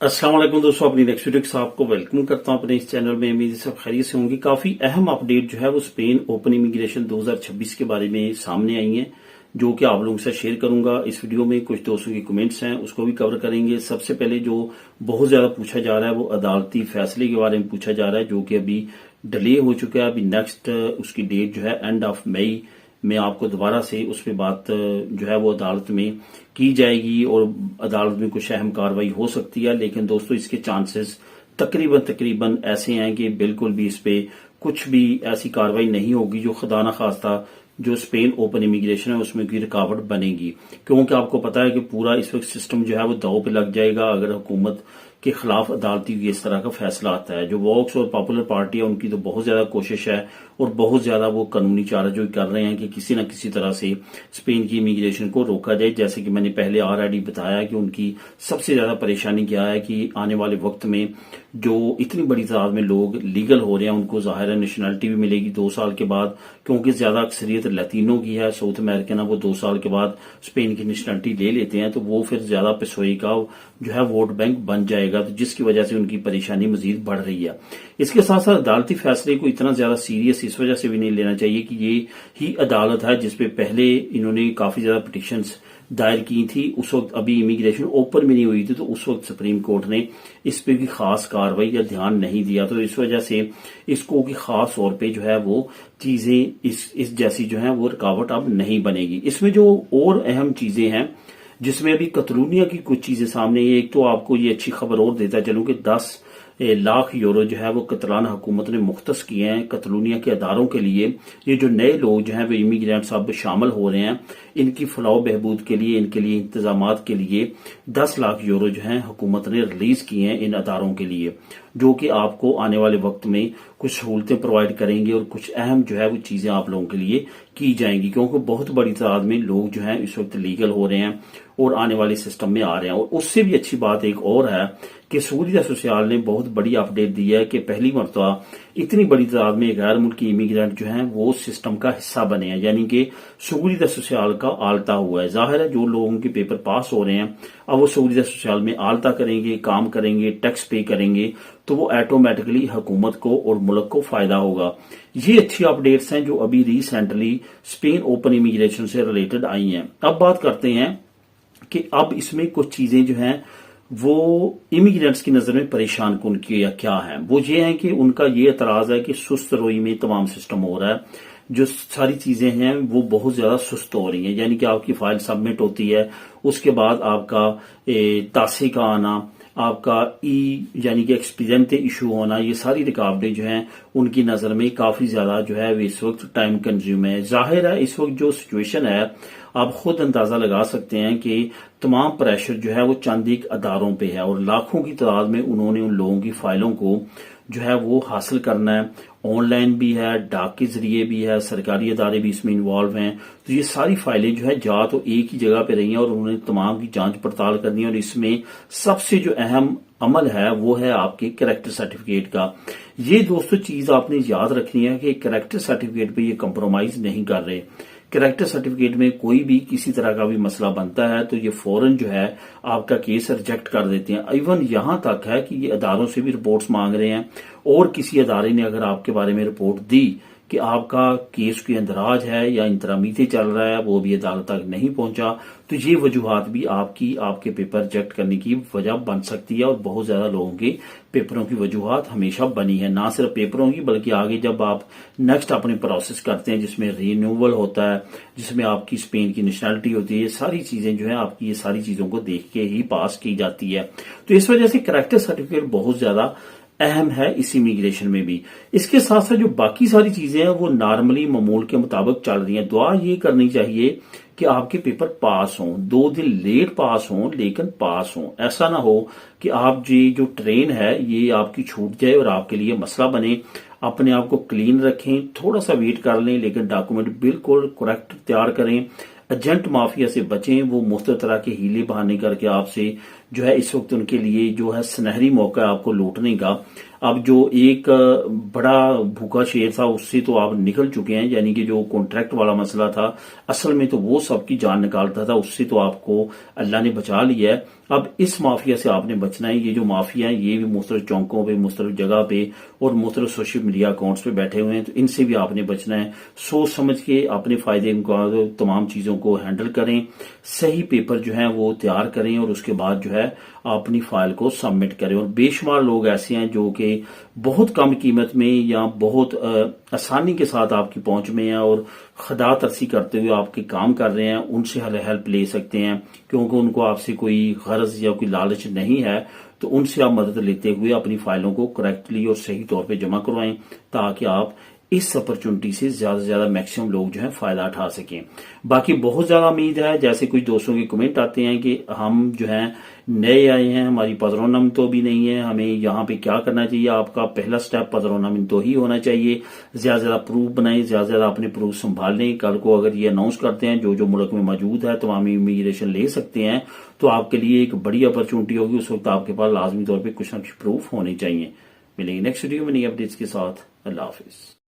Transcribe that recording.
अस्सलाम वालेकुम दोस्तों, अपनी नेक्स्ट वीडियो के साथ आपको वेलकम करता हूं अपने इस चैनल में। उम्मीद है सब खैरियत से होंगी। काफी अहम अपडेट जो है वो स्पेन ओपन इमिग्रेशन 2026 के बारे में सामने आई है, जो कि आप लोगों से शेयर करूंगा इस वीडियो में। कुछ दोस्तों के कमेंट्स हैं, उसको भी कवर करेंगे। सबसे पहले जो बहुत ज्यादा पूछा जा रहा है वो अदालती फैसले के बारे में पूछा जा रहा है, जो कि अभी डिले हो चुका है। अभी नेक्स्ट उसकी डेट जो है एंड ऑफ मई में आपको दोबारा से उस पर बात जो है वो अदालत में की जाएगी और अदालत में कुछ अहम कार्रवाई हो सकती है। लेकिन दोस्तों इसके चांसेस तकरीबन ऐसे हैं कि बिल्कुल भी इस पे कुछ भी ऐसी कार्रवाई नहीं होगी जो खुदा न खास्ता जो स्पेन ओपन इमिग्रेशन है उसमें कोई रुकावट बनेगी। क्योंकि आपको पता है कि पूरा इस वक्त सिस्टम जो है वो दांव पे लग जाएगा अगर हुकूमत के खिलाफ अदालती इस तरह का फैसला आता है। जो वॉक्स और पॉपुलर पार्टी है उनकी तो बहुत ज्यादा कोशिश है और बहुत ज्यादा वो कानूनी चाराजोई कर रहे हैं कि किसी न किसी तरह से स्पेन की इमिग्रेशन को रोका जाए। जैसे कि मैंने पहले ऑलरेडी बताया कि उनकी सबसे ज्यादा परेशानी क्या है कि आने वाले वक्त में जो इतनी बड़ी तादाद में लोग लीगल हो रहे हैं उनको जाहिर है नेशनलिटी भी मिलेगी 2 साल के बाद, क्योंकि ज्यादा अक्सरियत लतीनों की है, साउथ अमेरिकन है, वो 2 साल के बाद स्पेन की नेशनलिटी ले लेते हैं, तो वो फिर ज्यादा पिसोई का जो है वोट बैंक बन जाएगा, तो जिसकी वजह से उनकी परेशानी मजीद बढ़ रही है। इसके साथ साथ अदालती फैसले को इतना ज्यादा सीरियस इस वजह से भी नहीं लेना चाहिए कि ये ही अदालत है जिसपे पहले इन्होंने काफी ज्यादा पिटिशंस दायर की थी। उस वक्त अभी इमिग्रेशन ओपन में नहीं हुई थी, तो उस वक्त सुप्रीम कोर्ट ने इस पे की खास कार्रवाई या ध्यान नहीं दिया, तो इस वजह से इसको की खास तौर पे जो है वो चीजें इस जैसी जो है वो रुकावट अब नहीं बनेगी। इसमें जो और अहम चीजें हैं जिसमें अभी कतलूनिया की कुछ चीजें सामने, एक तो आपको ये अच्छी खबर और देता चलूं कि 10 लाख यूरो जो है वो कतलान हुकूमत ने मुख्तस किए हैं कतलूनिया के अदारों के लिए। ये जो नए लोग जो हैं वो इमिग्रेंट्स अब शामिल हो रहे हैं, इनकी फलाह बहबूद के लिए, इनके लिए इंतजामात के लिए 10 लाख यूरो जो है हुकूमत ने रिलीज किए हैं इन अदारों के लिए, जो कि आपको आने वाले वक्त में कुछ सहूलतें प्रोवाइड करेंगे और कुछ अहम जो है वो चीजें आप लोगों के लिए की जाएंगी। क्योंकि बहुत बड़ी तादाद में लोग जो हैं इस वक्त लीगल हो रहे हैं और आने वाले सिस्टम में आ रहे हैं। और उससे भी अच्छी बात एक और है कि सूरीदा सोशल ने बहुत बड़ी अपडेट दी है कि पहली मरतबा इतनी बड़ी तादाद में गैर मुल्की इमिग्रेंट जो हैं वो सिस्टम का हिस्सा बने हैं, यानी कि सूरीदा सोशल का आलता हुआ है। जाहिर है जो लोगों के पेपर पास हो रहे हैं अब वो सूरीदा सोशल में आलता करेंगे, काम करेंगे, टैक्स पे करेंगे, तो वो ऑटोमेटिकली हुकूमत को और मुल्क को फायदा होगा। ये अच्छी अपडेट्स हैं जो अभी रिसेंटली स्पेन ओपन इमिग्रेशन से रिलेटेड आई हैं। अब बात करते हैं कि अब इसमें कुछ चीजें जो हैं वो इमिग्रेंट्स की नजर में परेशान कौन की या क्या है। वो ये है कि उनका ये एतराज है कि सुस्त रोई में तमाम सिस्टम हो रहा है, जो सारी चीजें हैं वो बहुत ज्यादा सुस्त हो रही हैं। यानी कि आपकी फाइल सबमिट होती है, उसके बाद आपका तासे का आना, आपका यानी कि एक्सपीरियंट इशू होना, ये सारी रुकावटें जो हैं उनकी नजर में काफी ज्यादा जो है इस वक्त टाइम कंज्यूम है। जाहिर है इस वक्त जो सिचुएशन है आप खुद अंदाजा लगा सकते हैं कि तमाम प्रेशर जो है वो चंद एक अदारों पे है और लाखों की तादाद में उन्होंने उन लोगों की फाइलों को जो है वो हासिल करना है। ऑनलाइन भी है, डाक के जरिए भी है, सरकारी अदारे भी इसमें इन्वॉल्व हैं। तो ये सारी फाइलें जो है जा तो एक ही जगह पे रही हैं और उन्होंने तमाम की जांच पड़ताल करनी है। और इसमें सबसे जो अहम अमल है वो है आपके कैरेक्टर सर्टिफिकेट का। ये दोस्तों चीज आपने याद रखनी है कि कैरेक्टर सर्टिफिकेट पे ये कंप्रोमाइज नहीं कर रहे। कैरेक्टर सर्टिफिकेट में कोई भी किसी तरह का भी मसला बनता है तो ये फौरन जो है आपका केस रिजेक्ट कर देते हैं। इवन यहां तक है कि ये अदारों से भी रिपोर्ट्स मांग रहे हैं और किसी अदारे ने अगर आपके बारे में रिपोर्ट दी कि आपका केस कोई अंदराज है या इंतरामीते चल रहा है, वो भी अदालत तक नहीं पहुंचा, तो ये वजूहात भी आपके पेपर रिजेक्ट करने की वजह बन सकती है। और बहुत ज्यादा लोगों के पेपरों की वजूहात हमेशा बनी है, ना सिर्फ पेपरों की बल्कि आगे जब आप नेक्स्ट अपने प्रोसेस करते हैं जिसमें रिन्यूअल होता है, जिसमें आपकी स्पेन की नेशनलिटी होती है, ये सारी चीजें जो है आपकी ये सारी चीजों को देख के ही पास की जाती है। तो इस वजह से कैरेक्टर सर्टिफिकेट बहुत ज्यादा अहम है इस इमिग्रेशन में भी। इसके साथ साथ जो बाकी सारी चीजें हैं वो नॉर्मली मामूल के मुताबिक चल रही हैं। दुआ ये करनी चाहिए कि आपके पेपर पास हों, 2 दिन लेट पास हों लेकिन पास हों। ऐसा ना हो कि आप जो ट्रेन है ये आपकी छूट जाए और आपके लिए मसला बने। अपने आप को क्लीन रखें, थोड़ा सा वेट कर लें लेकिन डॉक्यूमेंट बिल्कुल करेक्ट तैयार करें। एजेंट माफिया से बचें, वो मुख्तलिफ तरह के हीले बहाने करके आपसे जो है इस वक्त उनके लिए जो है सुनहरी मौका आपको लूटने का। अब जो एक बड़ा भूखा शेर था उससे तो आप निकल चुके हैं, यानी कि जो कॉन्ट्रैक्ट वाला मसला था असल में तो वो सबकी जान निकालता था, उससे तो आपको अल्लाह ने बचा लिया है। اب اس مافیا سے آپ نے بچنا ہے. یہ جو مافیا ہیں یہ بھی مختلف چوکوں پہ، مختلف جگہ پہ اور مختلف سوشل میڈیا اکاؤنٹس پہ بیٹھے ہوئے ہیں، تو ان سے بھی آپ نے بچنا ہے. سوچ سمجھ کے اپنے فائدے تمام چیزوں کو ہینڈل کریں، صحیح پیپر جو ہیں وہ تیار کریں اور اس کے بعد جو ہے اپنی فائل کو سبمٹ کریں. اور بے شمار لوگ ایسے ہیں جو کہ بہت کم قیمت میں یا بہت آسانی کے ساتھ آپ کی پہنچ میں ہیں اور خدا ترسی کرتے ہوئے آپ کے کام کر رہے ہیں. ان سے ہیلپ لے سکتے ہیں کیونکہ ان کو آپ سے کوئی غرض یا کوئی لالچ نہیں ہے. تو ان سے آپ مدد لیتے ہوئے اپنی فائلوں کو کریکٹلی اور صحیح طور پہ جمع کروائیں تاکہ آپ اس اپرچونٹی سے زیادہ سے زیادہ میکسیمم لوگ جو ہے فائدہ اٹھا سکیں. باقی بہت زیادہ امید ہے، جیسے کچھ دوستوں کے کمنٹ آتے ہیں کہ ہم جو ہیں نئے آئے ہیں، ہماری پترونم تو بھی نہیں ہے، ہمیں یہاں پہ کیا کرنا چاہیے. آپ کا پہلا سٹیپ پترونم تو ہی ہونا چاہیے. زیادہ سے زیادہ پروف بنائیں، زیادہ سے زیادہ اپنے پروف سنبھال لیں. کل کو اگر یہ اناؤنس کرتے ہیں جو ملک میں موجود ہے تمام امیگریشن لے سکتے ہیں، تو آپ کے لیے ایک بڑی اپرچونٹی ہوگی. اس وقت آپ کے پاس لازمی طور پہ کچھ نہ کچھ پروف ہونے چاہیے. ملیں گے نیکسٹ ویڈیو میں نئی اپڈیٹس کے ساتھ. اللہ حافظ.